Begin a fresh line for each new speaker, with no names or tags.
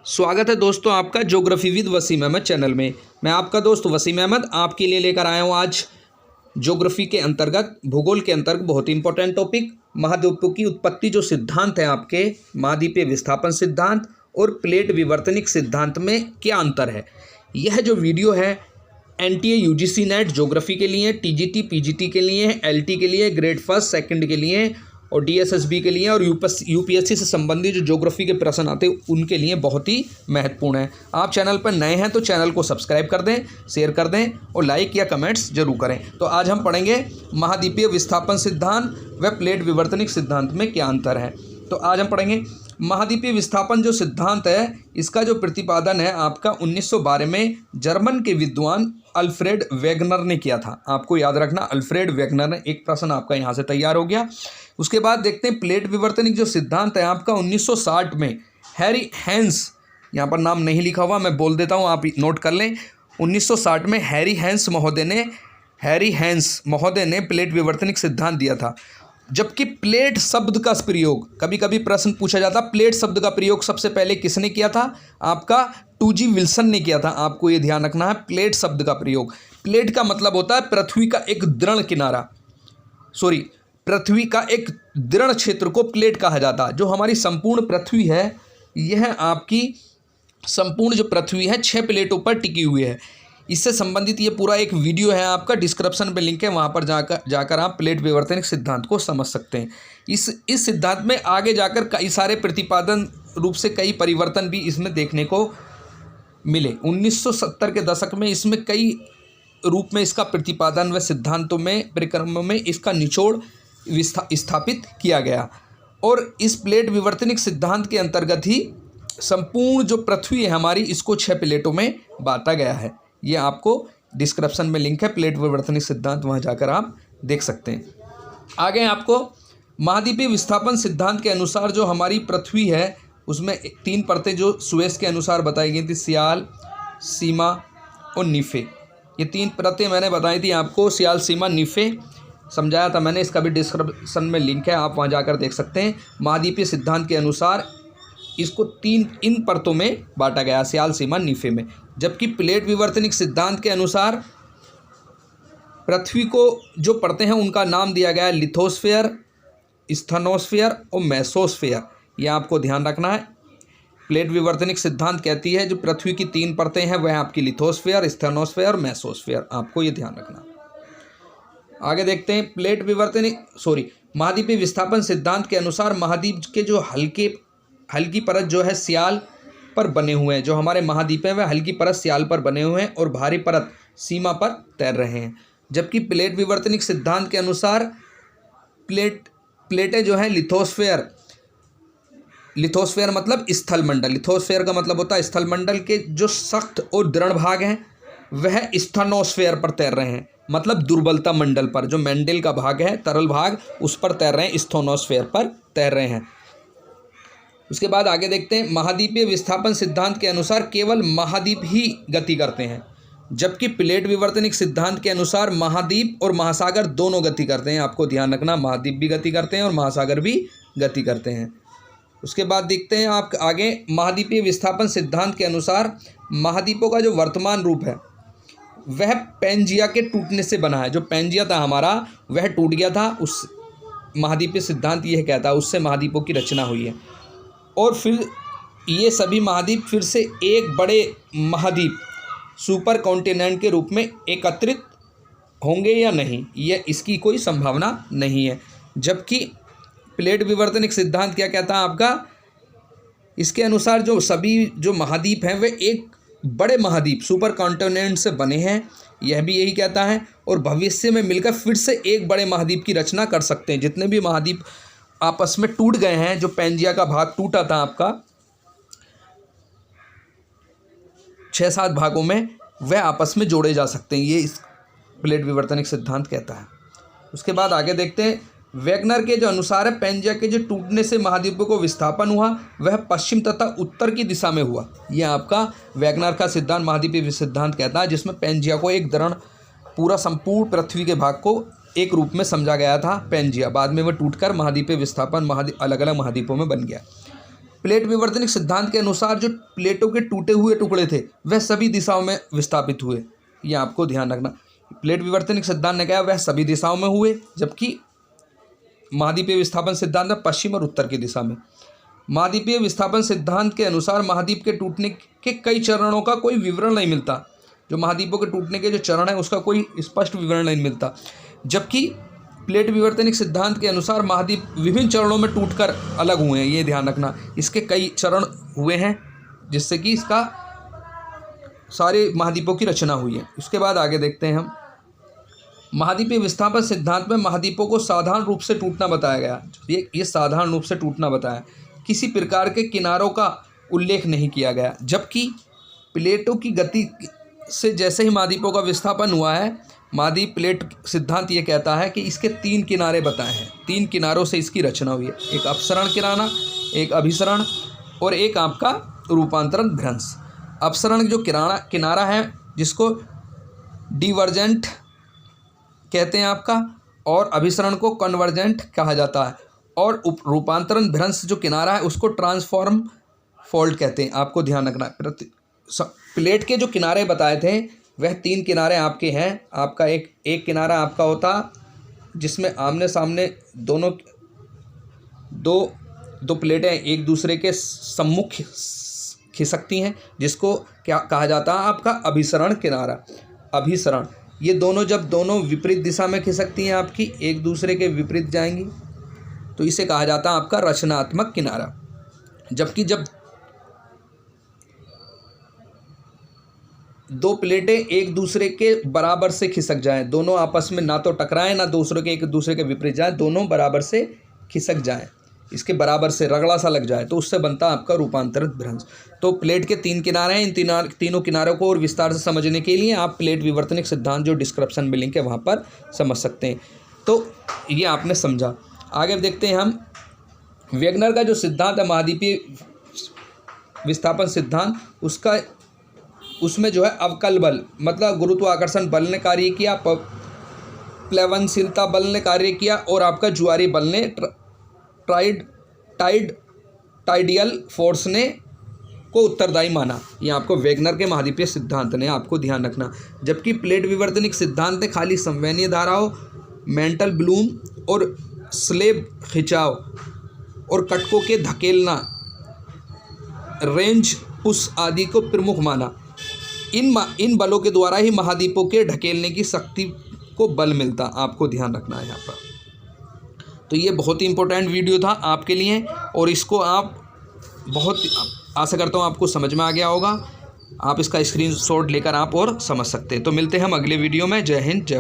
स्वागत है दोस्तों आपका geography with Wasim Ahmad channel में। मैं आपका दोस्त वसीम अहमद आपके लिए लेकर आया हूँ आज ज्योग्राफी के अंतर्गत भूगोल के अंतर्गत बहुत ही इंपॉर्टेंट टॉपिक महाद्वीपों की उत्पत्ति। जो सिद्धांत है आपके महाद्वीपीय विस्थापन सिद्धांत और प्लेट विवर्तनिक सिद्धांत में क्या अंतर है। यह जो वीडियो है NTA UGC नेट ज्योग्राफी के लिए, TGT PGT के लिए, LT के लिए, ग्रेड फर्स्ट सेकंड के लिए और DSSB के लिए और UPSC से संबंधित जो ज्योग्राफी के प्रश्न आते हैं उनके लिए बहुत ही महत्वपूर्ण है। आप चैनल पर नए हैं तो चैनल को सब्सक्राइब कर दें, शेयर कर दें और लाइक या कमेंट्स जरूर करें। तो आज हम पढ़ेंगे महाद्वीपीय विस्थापन सिद्धांत व प्लेट विवर्तनिक सिद्धांत में क्या अंतर है। तो आज हम पढ़ेंगे महाद्वीपीय विस्थापन जो सिद्धांत है इसका जो प्रतिपादन है आपका 1912 में जर्मन के विद्वान अल्फ्रेड वेगनर ने किया था। आपको याद रखना अल्फ्रेड वेगनर ने। एक प्रश्न आपका यहाँ से तैयार हो गया। उसके बाद देखते हैं प्लेट विवर्तनिक जो सिद्धांत है आपका 1960 में हैरी हैंस, यहाँ पर नाम नहीं लिखा हुआ मैं बोल देता हूँ आप नोट कर लें। 1960 में हैरी हैंस महोदय ने प्लेट विवर्तनिक सिद्धांत दिया था। जबकि प्लेट शब्द का प्रयोग कभी कभी प्रश्न पूछा जाता, प्लेट शब्द का प्रयोग सबसे पहले किसने किया था? आपका 2G विल्सन ने किया था। आपको ये ध्यान रखना है प्लेट शब्द का प्रयोग। प्लेट का मतलब होता है पृथ्वी का एक दृढ़ किनारा, पृथ्वी का एक दृढ़ क्षेत्र को प्लेट कहा जाता है। जो हमारी संपूर्ण पृथ्वी है यह आपकी संपूर्ण जो पृथ्वी है 6 प्लेटों पर टिकी हुई है। इससे संबंधित ये पूरा एक वीडियो है आपका डिस्क्रिप्शन पे लिंक है, वहाँ पर जाकर आप प्लेट विवर्तनिक सिद्धांत को समझ सकते हैं। इस सिद्धांत में आगे जाकर कई सारे प्रतिपादन रूप से कई परिवर्तन भी इसमें देखने को मिले। 1970 के दशक में इसमें कई रूप में इसका प्रतिपादन व सिद्धांतों में परिक्रमों में इसका निचोड़ स्थापित किया गया और इस प्लेट विवर्तनिक सिद्धांत के अंतर्गत ही संपूर्ण जो पृथ्वी है हमारी इसको 6 प्लेटों में बांटा गया है। ये आपको डिस्क्रिप्शन में लिंक है प्लेट विवर्तनिक सिद्धांत, वहाँ जाकर आप देख सकते हैं। आगे आपको महाद्वीपीय विस्थापन सिद्धांत के अनुसार जो हमारी पृथ्वी है उसमें 3 परतें जो सुएज के अनुसार बताई गई थी, सियाल, सीमा और नीफे। ये 3 परतें मैंने बताई थी आपको, सियाल, सीमा, नीफे समझाया था मैंने। इसका भी डिस्क्रिप्शन में लिंक है, आप वहाँ जाकर देख सकते हैं। महाद्वीपीय सिद्धांत के अनुसार इसको इन परतों में बांटा गया, सियाल, सीमा, नीफे में। जबकि प्लेट विवर्तनिक सिद्धांत के अनुसार पृथ्वी को जो परतें हैं उनका नाम दिया गया है लिथोस्फीयर, स्थेनोस्फीयर और मेसोस्फीयर। यह आपको ध्यान रखना है। प्लेट विवर्तनिक सिद्धांत कहती है जो पृथ्वी की 3 परतें हैं वह आपकी लिथोस्फीयर, स्थेनोस्फीयर और मेसोस्फीयर। आपको ये ध्यान रखना। आगे देखते हैं महाद्वीपीय विस्थापन सिद्धांत के अनुसार महाद्वीप के जो हल्की परत जो है सियाल पर बने हुए हैं। जो हमारे महाद्वीप हैं वह हल्की परत सियाल पर बने हुए हैं और भारी परत सीमा पर तैर रहे हैं। जबकि प्लेट विवर्तनिक सिद्धांत के अनुसार प्लेटें जो हैं लिथोस्फीयर मतलब स्थलमंडल। लिथोस्फीयर का मतलब होता है स्थलमंडल के जो सख्त और दृढ़ भाग हैं वह स्थेनोस्फीयर पर तैर रहे हैं, मतलब दुर्बलता मंडल पर जो मैंडल का भाग है तरल भाग उस पर तैर रहे हैं, स्थेनोस्फीयर पर तैर रहे हैं। उसके बाद आगे देखते हैं महाद्वीपीय विस्थापन सिद्धांत के अनुसार केवल महाद्वीप ही गति करते हैं। जबकि प्लेट विवर्तनिक सिद्धांत के अनुसार महाद्वीप और महासागर दोनों गति करते हैं। आपको ध्यान रखना महाद्वीप भी गति करते हैं और महासागर भी गति करते हैं। उसके बाद देखते हैं आप आगे महाद्वीपीय विस्थापन सिद्धांत के अनुसार महाद्वीपों का जो वर्तमान रूप है वह पैंजिया के टूटने से बना है। जो पैंजिया था हमारा वह टूट गया था, उस महाद्वीपीय सिद्धांत यह कहता है उससे महाद्वीपों की रचना हुई है। और फिर ये सभी महाद्वीप फिर से एक बड़े महाद्वीप सुपर कॉन्टिनेंट के रूप में एकत्रित होंगे या नहीं, यह इसकी कोई संभावना नहीं है। जबकि प्लेट विवर्तनिक सिद्धांत क्या कहता है आपका, इसके अनुसार जो सभी जो महाद्वीप हैं वे एक बड़े महाद्वीप सुपर कॉन्टिनेंट से बने हैं, यह भी यही कहता है। और भविष्य में मिलकर फिर से एक बड़े महाद्वीप की रचना कर सकते हैं। जितने भी महाद्वीप आपस में टूट गए हैं, जो पैंजिया का भाग टूटा था आपका 6-7 भागों में, वह आपस में जोड़े जा सकते हैं, ये इस प्लेट विवर्तनिक सिद्धांत कहता है। उसके बाद आगे देखते हैं वेगनर के जो अनुसार है पैंजिया के जो टूटने से महाद्वीपों को विस्थापन हुआ वह पश्चिम तथा उत्तर की दिशा में हुआ। यह आपका वेगनर का सिद्धांत महाद्वीपीय सिद्धांत कहता है, जिसमें पैंजिया को एक दृढ़ पूरा संपूर्ण पृथ्वी के भाग को एक रूप में समझा गया था पैंजिया। बाद में वह टूटकर महाद्वीपीय विस्थापन अलग अलग महाद्वीपों में बन गया। प्लेट विवर्तनिक सिद्धांत के अनुसार जो प्लेटों के टूटे हुए टुकड़े थे वह सभी दिशाओं में विस्थापित हुए। ये आपको ध्यान रखना। प्लेट विवर्तनिक सिद्धांत ने कहा वह सभी दिशाओं में हुए, जबकि महाद्वीपीय विस्थापन सिद्धांत में पश्चिम और उत्तर की दिशा में। महाद्वीपीय विस्थापन सिद्धांत के अनुसार महाद्वीप के टूटने के कई चरणों का कोई विवरण नहीं मिलता। जो महाद्वीपों के टूटने के जो चरण है उसका कोई स्पष्ट विवरण नहीं मिलता, जबकि प्लेट विवर्तनिक सिद्धांत के अनुसार महाद्वीप विभिन्न चरणों में टूटकर अलग हुए हैं। ये ध्यान रखना, इसके कई चरण हुए हैं जिससे कि इसका सारे महाद्वीपों की रचना हुई है। उसके बाद आगे देखते हैं हम। महाद्वीपीय विस्थापन सिद्धांत में महाद्वीपों को साधारण रूप से टूटना बताया गया। ये साधारण रूप से टूटना बताया, किसी प्रकार के किनारों का उल्लेख नहीं किया गया, जबकि प्लेटों की गति से जैसे ही महाद्वीपों का विस्थापन हुआ है, महाद्वीप प्लेट सिद्धांत ये कहता है कि इसके 3 किनारे बताए हैं। 3 किनारों से इसकी रचना हुई है, एक अपसरण किनारा, एक अभिसरण और एक आपका रूपांतरण भ्रंश। अपसरण जो किनारा है जिसको डिवर्जेंट कहते हैं आपका, और अभिसरण को कन्वर्जेंट कहा जाता है, और रूपांतरण भ्रंश जो किनारा है उसको ट्रांसफॉर्म फोल्ड कहते हैं। आपको ध्यान रखना है। प्लेट के जो किनारे बताए थे वह 3 किनारे आपके हैं। आपका एक किनारा आपका होता जिसमें आमने सामने दो प्लेटें एक दूसरे के सम्मुख खिसकती हैं, जिसको क्या कहा जाता है आपका अभिसरण किनारा। अभिसरण, ये जब दोनों विपरीत दिशा में खिसकती हैं आपकी, एक दूसरे के विपरीत जाएंगी, तो इसे कहा जाता है आपका रचनात्मक किनारा। जबकि जब 2 प्लेटें एक दूसरे के बराबर से खिसक जाएं, दोनों आपस में ना तो टकराएं ना एक दूसरे के विपरीत जाएं, दोनों बराबर से खिसक जाएं, इसके बराबर से रगड़ा सा लग जाए, तो उससे बनता है आपका रूपांतरित भ्रंश। तो प्लेट के 3 किनारे हैं। इन तीनों किनारों को और विस्तार से समझने के लिए आप प्लेट विवर्तनिक सिद्धांत जो डिस्क्रिप्शन में लिंक है वहाँ पर समझ सकते हैं। तो ये आपने समझा। आगे देखते हैं हम। वेगनर का जो सिद्धांत है महाद्वीपीय विस्थापन सिद्धांत, उसमें जो है अवकल बल मतलब गुरुत्वाकर्षण बल ने कार्य किया, प्लवनशीलता बल ने कार्य किया, और आपका ज्वारीय बल ने टाइडियल फोर्स ने को उत्तरदायी माना। ये आपको वेगनर के महाद्वीपीय सिद्धांत ने आपको ध्यान रखना। जबकि प्लेट विवर्तनिक सिद्धांत ने खाली संवहनीय धाराओं, मेंटल ब्लूम और स्लेब खिंचाव और कटकों के धकेलना, रेंज पुश आदि को प्रमुख माना। इन बलों के द्वारा ही महाद्वीपों के ढकेलने की शक्ति को बल मिलता। आपको ध्यान रखना है यहाँ पर। तो ये बहुत ही इंपॉर्टेंट वीडियो था आपके लिए, और इसको आप बहुत आशा करता हूँ आपको समझ में आ गया होगा। आप इसका स्क्रीनशॉट लेकर आप और समझ सकते हैं। तो मिलते हैं हम अगले वीडियो में। जय हिंद, जय